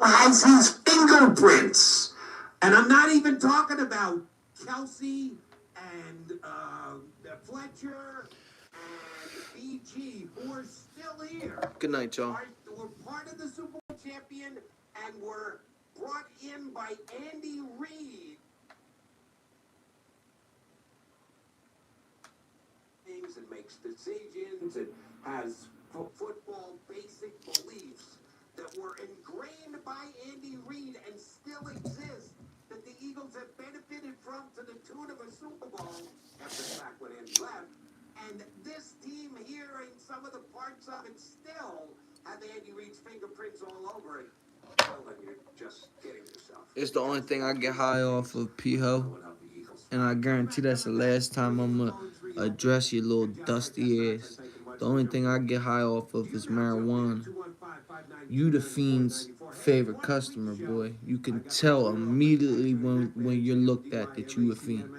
has his fingerprints. And I'm not even talking about Kelsey and Fletcher and BG, who are still here. Good night, y'all. Were part of the Super Bowl champion and were brought in by Andy Reid. And makes decisions and has football basic beliefs that were ingrained by Andy Reid and still exist, that the Eagles have benefited from to the tune of a Super Bowl after the fact when Andy left. And this team here and some of the parts of it still have Andy Reid's fingerprints all over it. Well, then you're just kidding yourself. It's the only thing I get high off of, P-Ho. And I guarantee that's the last time I'm going to address your little dusty ass. The only thing I get high off of is marijuana. You the Fiend's favorite customer, boy. You can tell immediately when you're looked at that you a Fiend.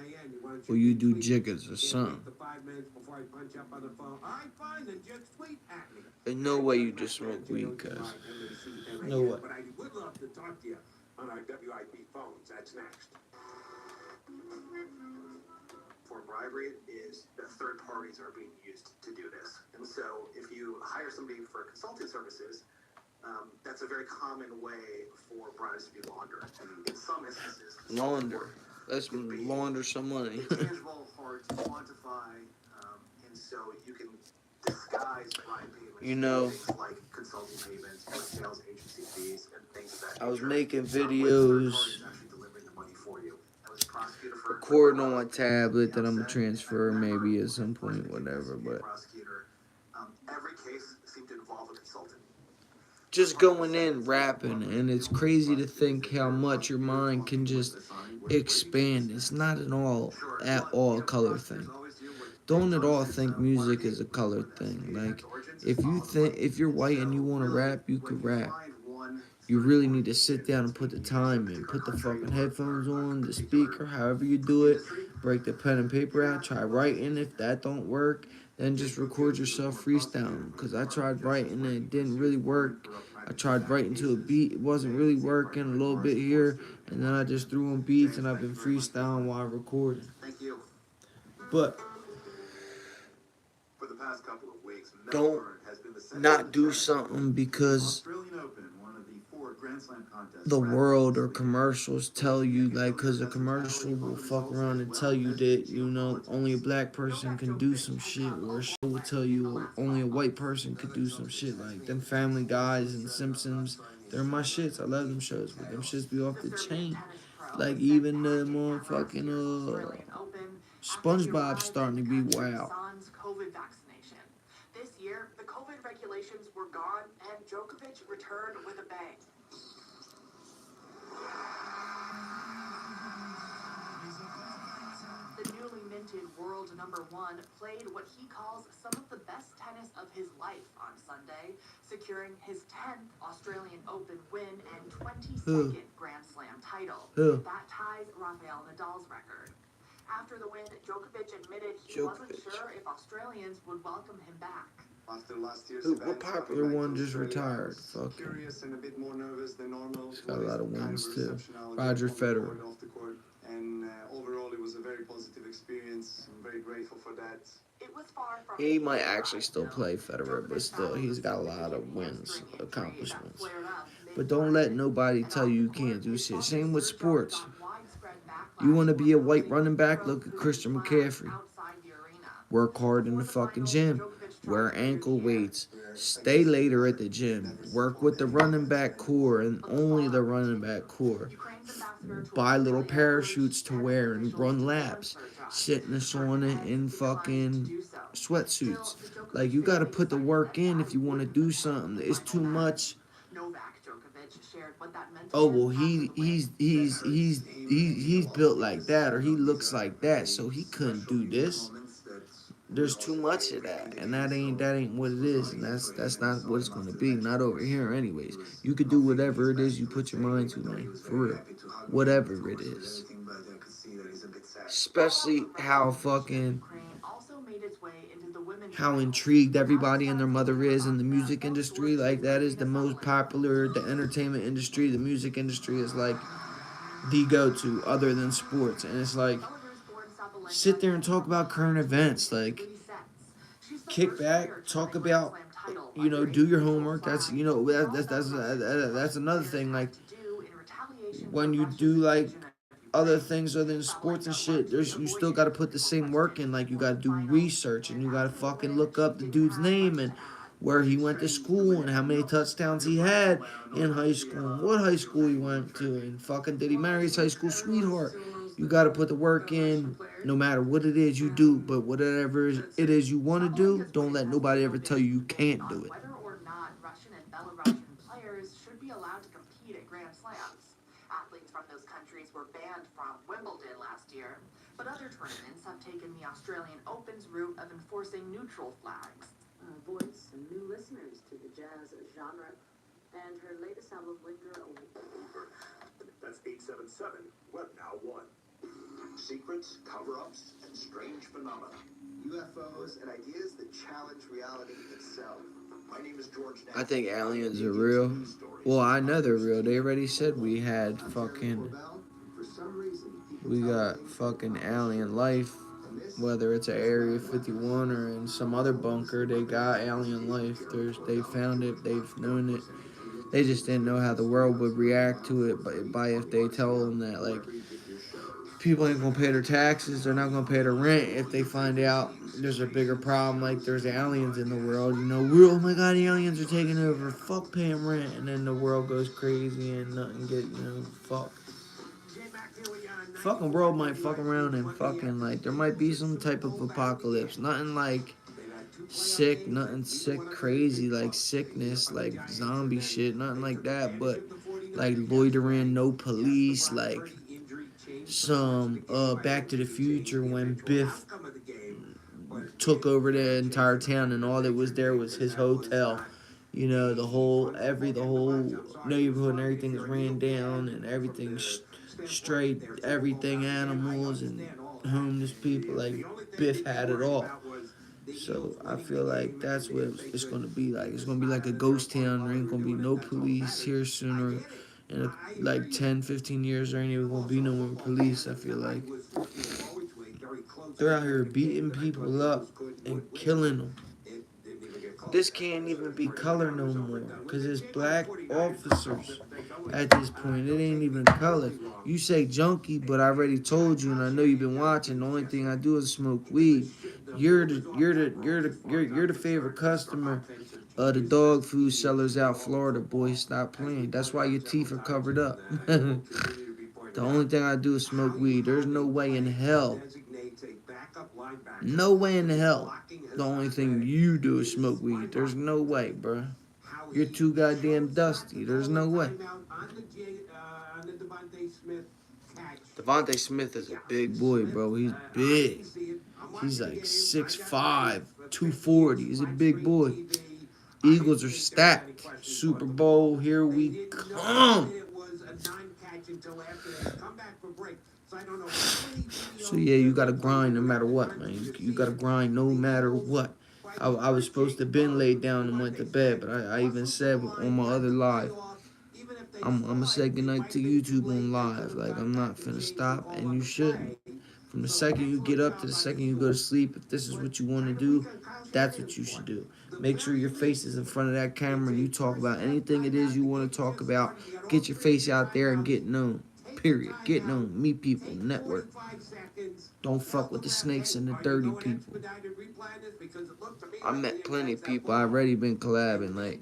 Or you do jiggers or something. There's no way you just smoke weed, cuz. No way. But I would love to talk to you on our WIP phones. That's next. For bribery is that third parties are being used to do this. And so if you hire somebody for consulting services, that's a very common way for bribes to be laundered. In some instances, Launder. Let's launder some money. intangible, hard to quantify, and so you can disguise bribe payments. You know, like consulting payments or sales agency fees and things of that I was nature. making Some way videos, third parties actually delivering the money for you. I was prosecutor for recording on my tablet that I'm going to transfer maybe at some point, whatever, but every case seemed to involve a consultant. just going in, rapping, and it's crazy to think how much your mind can just expand. It's not at all a color thing. Don't at all think music is a color thing. Like, if you're white and you want to rap, you can rap. You really need to sit down and put the time in. Put the fucking headphones on, the speaker, however you do it. Break the pen and paper out. Try writing. If that don't work, then just record yourself freestyling. Because I tried writing and it didn't really work. I tried writing to a beat. It wasn't really working. A little bit here. And then I just threw on beats and I've been freestyling while recording. Thank you. But For the past couple of weeks, don't not do something because the world or commercials tell you, like, because a commercial will fuck around and tell you that, you know, only a black person can do some shit, or a show will tell you only a white person could do some shit. Like them Family Guys and Simpsons, they're my shits. I love them shows, but them shits be off the chain. Like even the motherfucking SpongeBob's starting to be wow. This year, the COVID regulations were gone, and Djokovic returned with a bang. The newly minted world #1 played what he calls some of the best tennis of his life on Sunday, securing his 10th Australian Open win and 22nd Grand Slam title. That ties Rafael Nadal's record. After the win, Djokovic admitted he wasn't sure if Australians would welcome him back. After last year's What popular one just retired? Fuck him. Curious and a bit more nervous than normal. He's got a lot of wins too. Roger Federer. And overall, it was a very positive experience. I'm very grateful for that. It was far from He might actually still play Federer, but still, he's got a lot of wins, accomplishments. But don't let nobody tell you can't do shit. Same with sports. You want to be a white running back? Look at Christian McCaffrey. Work hard in the fucking gym. Wear ankle weights. Stay later at the gym. Work with the running back core and only the running back core. Buy little parachutes to wear and run laps. Sit in the sauna in fucking sweatsuits. Like, you gotta put the work in if you want to do something. It's too much. Oh well, he's built like that, or he looks like that, so he couldn't do this. There's too much of that, and that ain't what it is, and that's not what it's gonna be. Not over here, anyways. You could do whatever it is you put your mind to, man. For real, whatever it is. Especially how fucking how intrigued everybody and their mother is in the music industry. Like, that is the most popular, the entertainment industry, the music industry is like the go-to other than sports. And it's like, sit there and talk about current events. Like, kick back, talk about, do your homework. That's, that's another thing. Like, when you do like other things other than sports and shit, you still got to put the same work in. Like, you got to do research, and you got to fucking look up the dude's name and where he went to school and how many touchdowns he had in high school and what high school he went to and fucking did he marry his high school sweetheart. You got to put the work in no matter what it is you do, but whatever it is you want to do, don't let nobody ever tell you can't do it. Whether or not Russian and Belarusian players should be allowed to compete at Grand Slams. Athletes from those countries were banned from Wimbledon last year, but other tournaments have taken the Australian Open's route of enforcing neutral flags. Voice and new listeners to the jazz genre, and her latest album, Linger Over. That's 877 Web Now 1. Secrets, cover-ups, and strange phenomena. UFOs and ideas that challenge reality itself. My name is George. I think aliens are real. Well, I know they're real. They already said we had fucking... We got fucking alien life. Whether it's an Area 51 or in some other bunker, they got alien life. They found it. They've known it. They just didn't know how the world would react to it by if they tell them that, like, people ain't gonna pay their taxes, they're not gonna pay their rent if they find out there's a bigger problem, like there's aliens in the world. Oh my god, aliens are taking over, fuck paying rent, and then the world goes crazy and nothing fuck. Fucking world might fuck around and fucking, like, there might be some type of apocalypse. Nothing like sick, nothing sick crazy, like sickness, like zombie shit, nothing like that, but like loitering, no police, like some Back to the Future when Biff took over the entire town and all that was there was his hotel. The whole neighborhood and everything is ran down and everything's straight, everything animals and homeless people. Like, Biff had it all. So I feel like that's what it's gonna be like. It's gonna be like a ghost town. There ain't gonna be no police here sooner. In like 10, 15 years, there ain't even gonna be no more police. I feel like they're out here beating people up and killing them. This can't even be color no more, because it's black officers at this point. It ain't even color. You say junkie, but I already told you, and I know you've been watching. The only thing I do is smoke weed. You're the favorite customer of the dog food sellers out Florida, boy. Stop playing. That's why your teeth are covered up. The only thing I do is smoke weed. There's no way in hell. No way in hell. The only thing you do is smoke weed. There's no way, bruh. You're too goddamn dusty. There's no way. Devontae Smith is a big boy, bro. He's big. He's like 6'5", 240. He's a big boy. Eagles are stacked. Super Bowl, here we come. So yeah, you gotta grind no matter what, man. You gotta grind no matter what. I was supposed to been laid down and went to bed, but I even said on my other live, I'm gonna say goodnight to YouTube on live. Like, I'm not finna stop, and you shouldn't. From the second you get up to the second you go to sleep, if this is what you want to do, that's what you should do. Make sure your face is in front of that camera and you talk about anything it is you want to talk about. Get your face out there and get known. Period. Get known. Meet people. Network. Don't fuck with the snakes and the dirty people. I met plenty of people. I already been collabing. Like,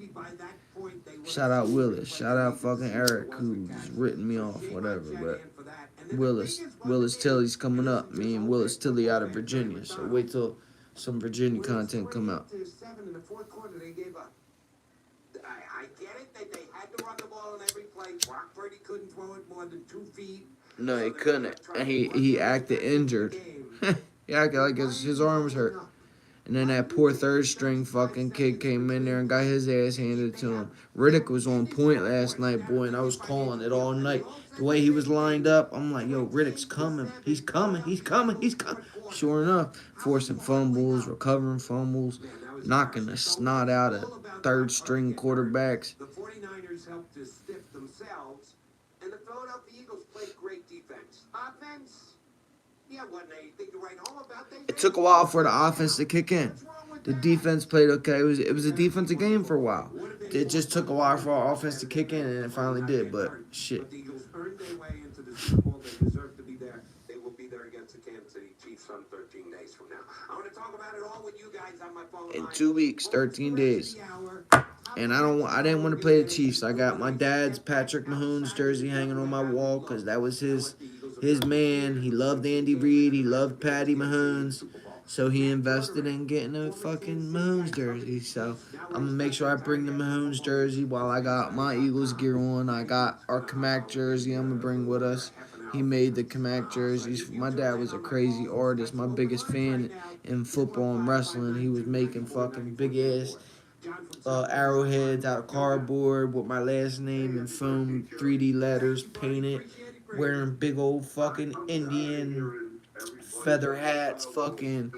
shout out Willis. Shout out fucking Eric, who's written me off, whatever. But Willis Tilley's coming up. Me and Willis Tilley out of Virginia. So wait till some Virginia content come out. I get it that they had to run the ball in every play. Brock Purdy couldn't throw it more than 2 feet. No, he couldn't. And he acted injured. He acted like his arm was hurt. And then that poor third string fucking kid came in there and got his ass handed to him. Riddick was on point last night, boy, and I was calling it all night. The way he was lined up, I'm like, yo, Riddick's coming. He's coming. He's coming. He's coming. Sure enough, forcing fumbles, recovering fumbles, knocking the snot out of third string quarterbacks. The 49ers helped to stiff themselves, and the Philadelphia Eagles played great defense. Offense, yeah, wasn't anything to write home about. It took a while for the offense to kick in. The defense played okay. It was a defensive game for a while. It just took a while for our offense to kick in, and it finally did. But shit. But the Eagles earned their way into the Super Bowl. They deserve to be there. They will be there against the Kansas City Chiefs on 13 days from now. I want to talk about it all with you guys on my phone. In 2 weeks, 13 days. And I didn't want to play the Chiefs. I got my dad's Patrick Mahomes jersey hanging on my wall because that was his man. He loved Andy Reid. He loved Patty Mahomes. So he invested in getting a fucking Mahomes jersey. So I'm going to make sure I bring the Mahomes jersey while I got my Eagles gear on. I got our Kamak jersey I'm going to bring with us. He made the Kamak jerseys. My dad was a crazy artist. My biggest fan in football and wrestling. He was making fucking big-ass arrowheads out of cardboard with my last name and foam 3D letters painted, wearing big old fucking Indian feather hats, fucking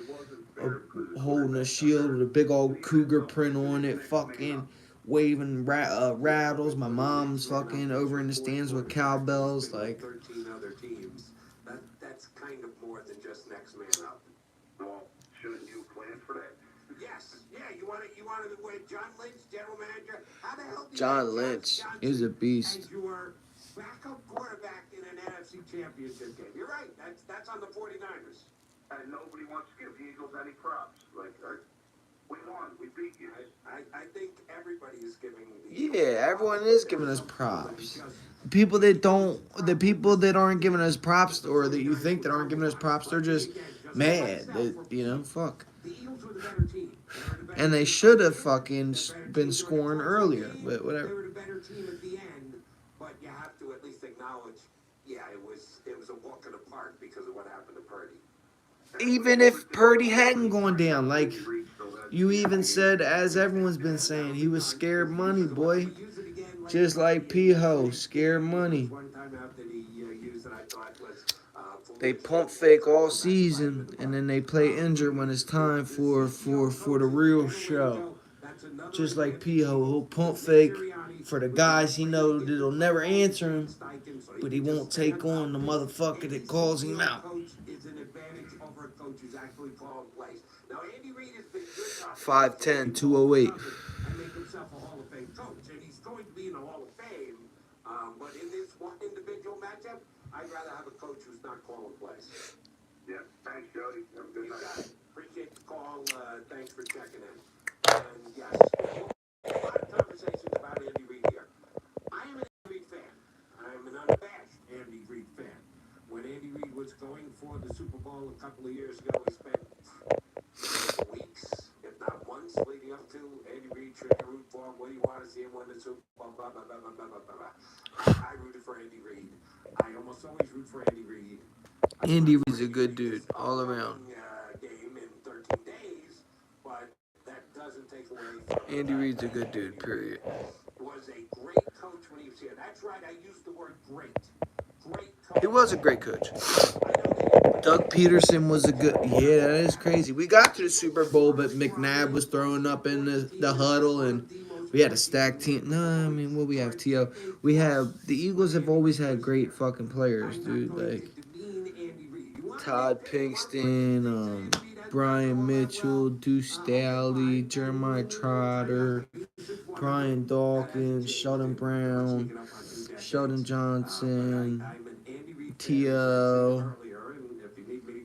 holding a shield with a big old cougar print on it, fucking waving rattles. My mom's fucking over in the stands with cowbells, like. 13 other teams. That's kind of more than just next man up. Well, shouldn't you plan for that? Yes, yeah. You want to wait? John Lynch, general manager. How the hell? John Lynch, he was a beast. As your backup quarterback in an NFC Championship game. You're right. That's on the 49ers. And nobody wants to give the Eagles any props. Like, we won, we beat you. I think everybody is giving the Yeah, everyone is giving us props. The people that aren't giving us props, or that you think that aren't giving us props, they're just mad. Fuck. The Eagles were the better team. And they should have fucking been scoring earlier, but They whatever. were the better team at the end, but you have to at least acknowledge, yeah, it was a walk in the park because of what happened to Purdy. Even if Purdy hadn't gone down, like you even said, as everyone's been saying, he was scared money, boy. Just like P-Ho, scared money. One time out that he used that I thought was They pump fake all season, and then they play injured when it's time for the real show. Just like P-Ho, he'll pump fake for the guys he knows that'll never answer him, but he won't take on the motherfucker that calls him out. Is an advantage over a coach who's actually calling plays. Now Andy Reid has been good enough 5'10", 208. and make himself a Hall of Fame coach, and he's going to be in the Hall of Fame. But in this one individual matchup, I'd rather have a coach who's not calling plays. Yeah, thanks, Jody. Have a good You night. got it. Appreciate the call. Thanks for checking in. And yes, a lot of conversations about Andy Reid here. I am an Andy Reid fan. I am an unabashed Andy Reid fan. When Andy Reid was going for the Super Bowl a couple of years ago, we spent weeks, if not months, leading up to Andy Reid. Should you root for him? What do you want to see him win the Super Bowl? Blah, blah, blah, blah, blah, blah, blah. I rooted for Andy Reid. I almost always root for Andy Reid. Andy Reid's a good dude all around. Game in 13 days, but that doesn't take away from Andy Reid's a good dude, period. Was a great coach when he was here. That's right, I used the word great. Great coach. He was a great coach. I know that Doug Peterson was a good. Yeah, that is crazy. We got to the Super Bowl, but McNabb was throwing up in the huddle, and we had a stacked team. No, I mean, what we have, T.O. We have the Eagles have always had great fucking players, dude. Like Todd Pinkston, Brian Mitchell, Deuce Staley, Jeremiah Trotter, Brian Dawkins, Sheldon Brown, Sheldon Johnson, T.O.,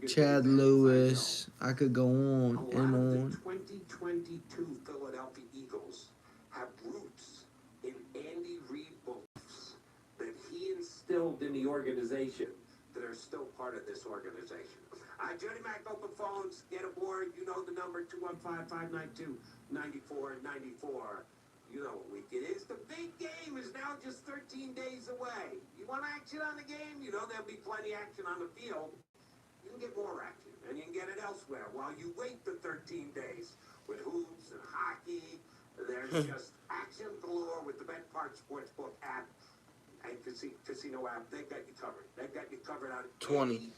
Chad Lewis. I could go on and on. The 2022 Philadelphia Eagles have roots in Andy Reid beliefs that he instilled in the organization that are still part of this organization. Jody Mack, open phones, get aboard. You know the number, 215-592-9494. You know what week it is. The big game is now just 13 days away. You want action on the game? You know there'll be plenty of action on the field. You can get more action, and you can get it elsewhere while you wait the 13 days. With hoops and hockey, there's just action galore with the BetPart Sportsbook app and casino app. They've got you covered. They've got you covered on 20. any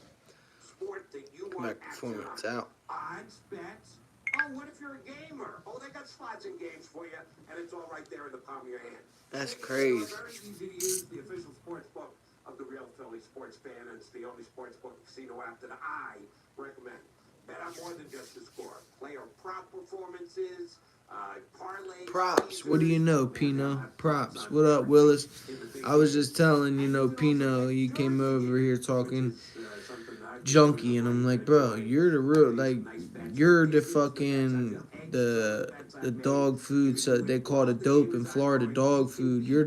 sport that you want Mac action performance on. out. Odds, bets. Oh, what if you're a gamer? Oh, they got slots and games for you, and it's all right there in the palm of your hand. That's It's crazy. very easy to use. The official sports book of the real Philly sports fan, and it's the only sports book casino app that I recommend. Bet on more than just the score. Player prop performances, parlay. Props. What do you know, Pino? Props. What up, Willis? I was just telling, Pino, you came over here talking junkie, and I'm like, bro, you're the real, like, you're the fucking, the dog food, so they call it dope in Florida, dog food. You're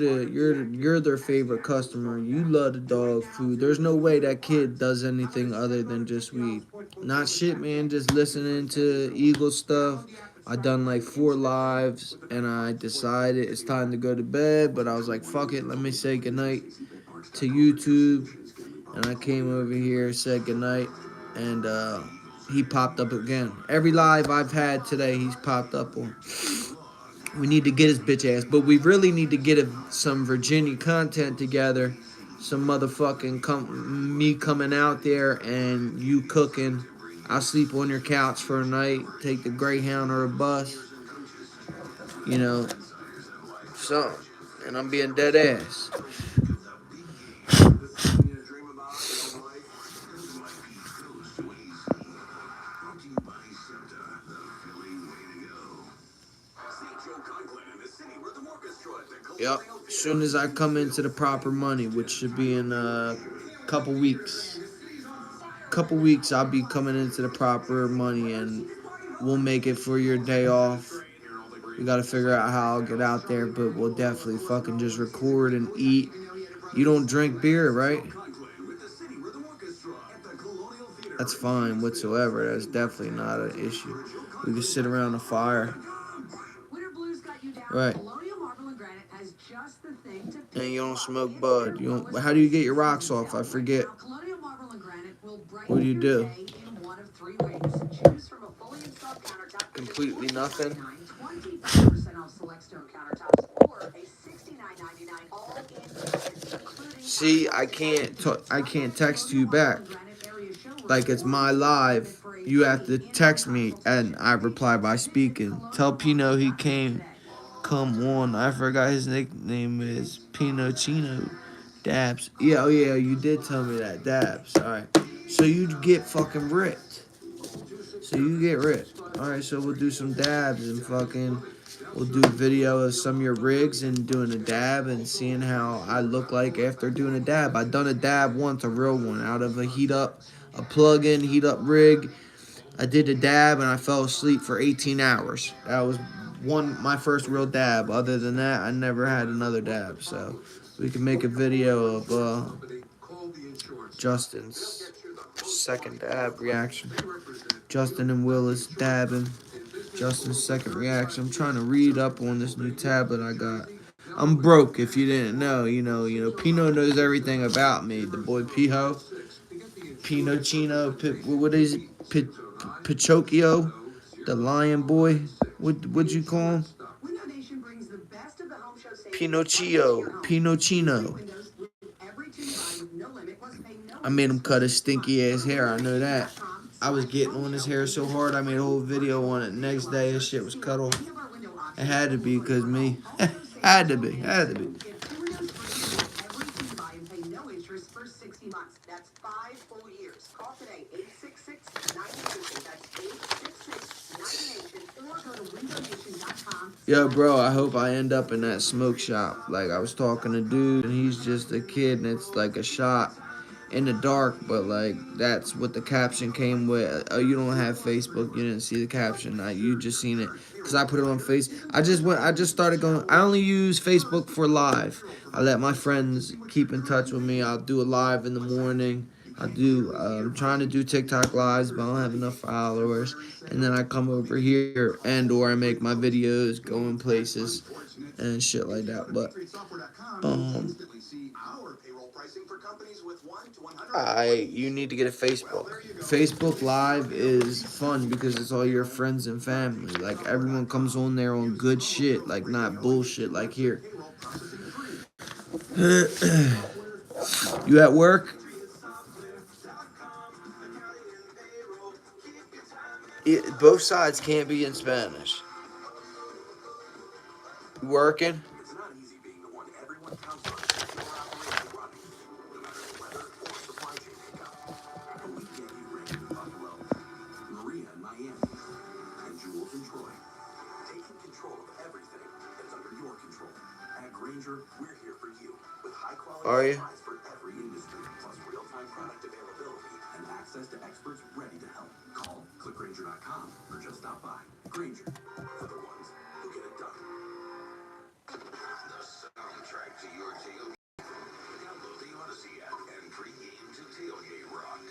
their favorite customer. You love the dog food. There's no way that kid does anything other than just weed. Not shit, man. Just listening to Eagle stuff. I done like 4 lives, and I decided it's time to go to bed. But I was like, fuck it, let me say goodnight to YouTube. And I came over here, said goodnight, and he popped up again. Every live I've had today, he's popped up on. We need to get his bitch ass, but we really need to get some Virginia content together. Some motherfucking me coming out there and you cooking. I'll sleep on your couch for a night, take the Greyhound or a bus, you know, so, and I'm being dead ass. Yep. As soon as I come into the proper money, which should be in a couple weeks. I'll be coming into the proper money, and we'll make it for your day off. We gotta figure out how I'll get out there, but we'll definitely fucking just record and eat. You don't drink beer, right? That's fine whatsoever. That's definitely not an issue. We can sit around a fire. Right. And you don't smoke bud. You don't. How do you get your rocks off? I forget. What do you do? Completely nothing. See, I can't text you back. Like it's my live. You have to text me, and I reply by speaking. Tell Pino he come on. I forgot his nickname is Chino Dabs. Yeah, oh yeah, you did tell me that. Dabs. Alright. So you get fucking ripped. Alright, so we'll do some dabs and we'll do a video of some of your rigs and doing a dab and seeing how I look like after doing a dab. I done a dab once, a real one, out of a plug-in heat up rig. I did a dab and I fell asleep for 18 hours. That was my first real dab. Other than that, I never had another dab. So we can make a video of Justin's second dab reaction. Justin and Willis dabbing. Justin's second reaction. I'm trying to read up on this new tablet I got. I'm broke if you didn't know. Pino knows everything about me. The boy Piho. Chino, what is it? Pinocchio, the lion boy. What'd you call him? Pinocchio. I made him cut his stinky ass hair. I know that. I was getting on his hair so hard, I made a whole video on it. Next day, his shit was cut off. It had to be because me. Had to be. Yo, bro, I hope I end up in that smoke shop. Like, I was talking to dude, and he's just a kid, and it's like a shot in the dark, but like that's what the caption came with. Oh, you don't have Facebook, you didn't see the caption. You just seen it because I put it on face. I just started going. I only use Facebook for live. I let my friends keep in touch with me. I'll do a live in the morning. I'm trying to do TikTok lives, but I don't have enough followers. And then I come over here or I make my videos, go in places, and shit like that. But you need to get a Facebook. Facebook Live is fun because it's all your friends and family. Like everyone comes on there on good shit, like not bullshit like here. You at work? Both sides can't be in Spanish. You working? It's not easy being the one everyone counts on to keep your operation running, no matter the weather or supply chain hiccup. But we get you Rain in Buffalo, Maria in Miami, and Jules in Troy. Taking control of everything that's under your control. At Grainger, we're here for you with high quality Are you? supplies for every industry, plus real-time product availability and access to experts ready to help. Call clickgrainger.com or just stop by. Grainger, for the ones who get it done. The soundtrack to your tailgate. Download the Odyssey app and pregame to Tailgate Rock.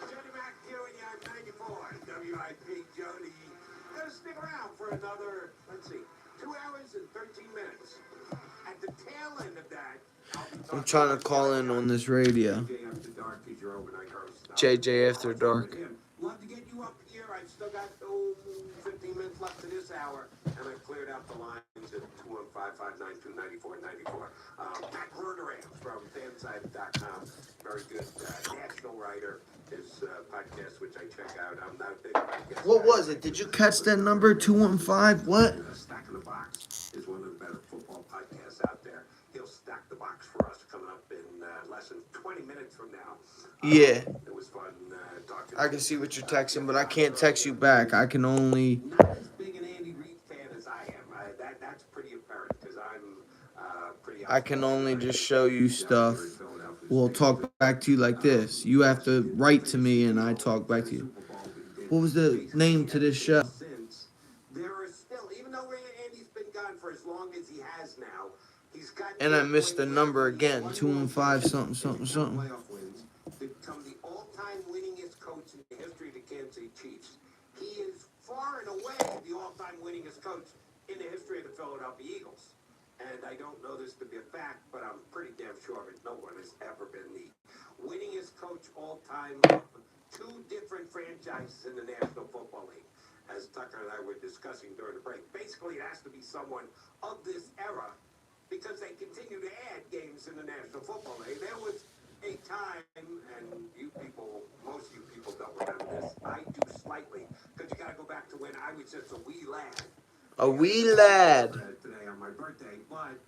Jody Mac here at 94 WIP Jody. Gonna stick around for another, 2 hours and 13 minutes. At the tail end of that, I'm trying to call in on this radio. JJ After Dark. Love to get you up here. I've still got 15 minutes left to this hour, and I've cleared out the lines at 215-592-9494. Matt Verderams from fanside.com, very good national writer. His podcast, which I check out. I'm not a big podcast. What was it? Did you catch that number? 215? What? Stack in the Box is one of the better football podcasts out there. He'll stack the box for us coming up in less than 20 minutes from now. Yeah. It was fun talking. I can see what you're texting, but I can't text you back. I can only. Not as big an Andy Reid fan as I am. That's pretty apparent because I'm pretty. I can only just show you stuff. We'll talk back to you like this. You have to write to me, and I talk back to you. What was the name to this show? There are still, even though Andy's been gone for as long as he has now, he's got. And I missed the number again. 215 something something something. Playoff wins to become the all-time winningest coach in the history of the Kansas City Chiefs. He is far and away the all-time winningest coach in the history of the Philadelphia Eagles. And I don't know this to be a fact, but I'm pretty damn sure that no one has ever been the winningest coach all-time of 2 different franchises in the National Football League. As Tucker and I were discussing during the break, basically it has to be someone of this era because they continue to add games in the National Football League. There was a time, and you people, most of you people don't remember this, I do slightly, because you got to go back to when I was just a wee lad. A wee lad. Today on my birthday, but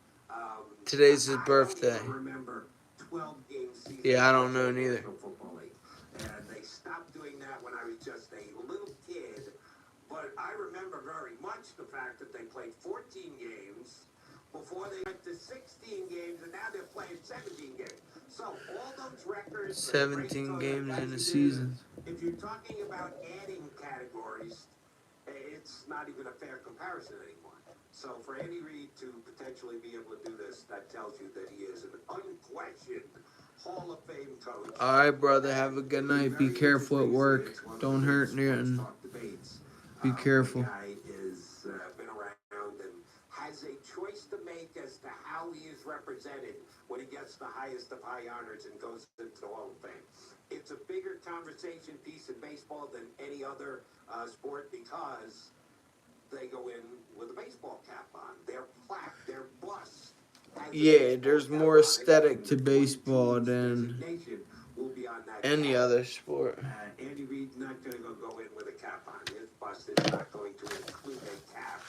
Today's his birthday. I remember 12 game season. Yeah, I don't know neither. Football League. And they stopped doing that when I was just a little kid. But I remember very much the fact that they played 14 games before they went to 16 games, and now they're playing 17 games. So all those records. 17 games in a season. If you're talking about adding categories, it's not even a fair comparison anymore. So for Andy Reid to potentially be able to do this, that tells you that he is an unquestioned Hall of Fame coach. All right, brother. Have a good night. Be careful at work. Don't hurt nothing. Be careful. The guy is been around and has a choice to make as to how he is represented when he gets the highest of high honors and goes into the Hall of Fame. It's a bigger conversation piece in baseball than any other sport because they go in with a baseball cap on. Their plaque, their bust. Yeah, there's more aesthetic to baseball than any other sport. Andy Reid's not going to go in with a cap on. His bust is not going to include a cap.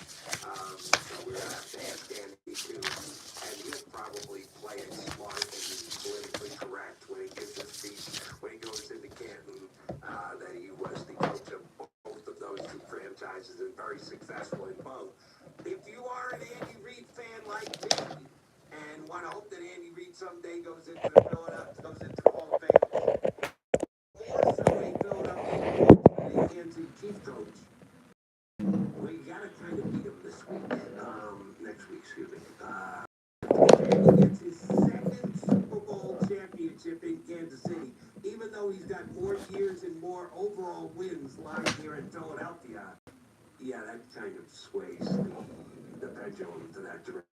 So we're going to have to ask Andy too. And he'll probably play it smart and politically correct when he gives his speech, when he goes into Canton, that he was the coach of both of those 2 franchises and very successful in both. If you are an Andy Reid fan like me, and want to hope that Andy Reid someday goes into the Hall of Fame. More so a Philadelphia Kansas City Chiefs coach. Well, you got to kind of beat him this week. Next week, excuse me. He gets his second Super though he's got more years and more overall wins lying here in Philadelphia, yeah, that kind of sways the pendulum to that direction.